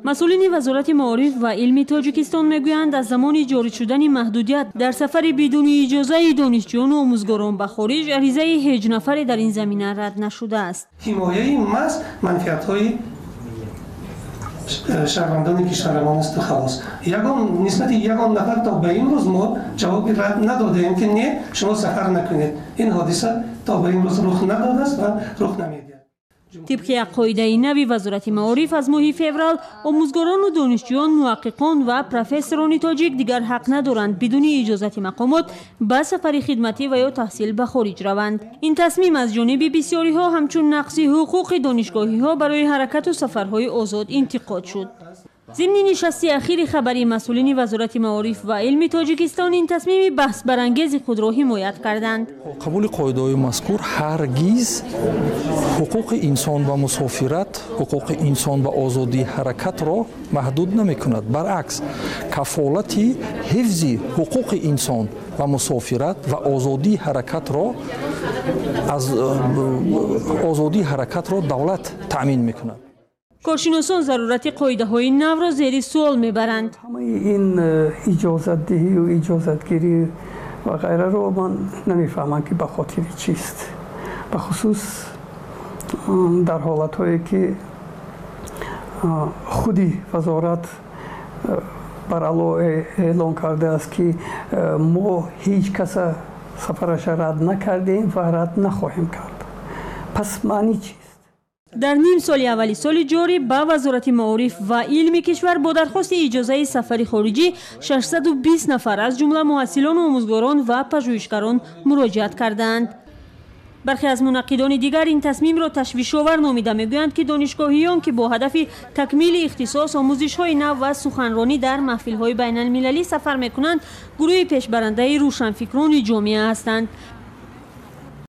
مسئولین وزارت معارف و علم تاجیکستان میگویند از زمان جاری شدن محدودیت در سفر بدون اجازه دانشجویان و آموزگاران به خارج عریضه هیچ نفری در این زمینه رد نشده است. حمایه محض منفعت‌های شهروندان کشور ما است خلاص. نسبت یگان نفر تا به این روز ما جواب رد ندادیم که نه شما سفر نکنید. این حادثه تا به این روز رخ نداده است و رخ نمی‌دهد. طبق یک قاعده نوی وزارت معارف از ماه فوریه آموزگاران و دانشجویان، محققان و پروفسوران تاجیک دیگر حق ندارند بدون اجازت مقامات به سفر خدمتی و یا تحصیل به خارج روند. این تصمیم از جانب بسیاری ها همچون نقض حقوق دانشگاهی ها برای حرکت و سفرهای آزاد انتقاد شد. ضمن نشست اخیر خبری مسئولین وزارت معارف و علم تاجیکستان این تصمیم بحث برانگیز خود را حمایت کردند. قبول قاعده‌های مذکور هرگز حقوق انسان و مسافرت، حقوق انسان و آزادی حرکت را محدود نمی‌کند. برعکس کفالت حفظ حقوق انسان و مسافرت و آزادی حرکت را دولت تأمین می‌کند. کارشناسان ضرورت قاعده های نو را زیر سوال میبرند. این اجازت دهی و اجازت گیری و غیره رو من نمیفهمم که به خاطر چیست. به خصوص در حالت هایی که خودی وزارت بر علاوه اعلان کرده است که ما هیچ کس سفرش رد نکردیم و رد نخواهیم کرد. پس معنی چیست؟ در نیم سال اولی سال جاری به وزارت معارف و علم کشور با درخواست اجازه سفر خارجی 620 نفر از جمله محصلان و آموزگاران و پژوهشگران مراجعت کردند. برخی از منعقدان دیگر این تصمیم را تشویش‌آور نامیده میگویند که دانشگاهیان که با هدف تکمیل اختصاص آموزش‌های نو و سخنرانی در محفل‌های بین‌المللی سفر می‌کنند گروه پیشبرنده روشنفکران جامعه هستند.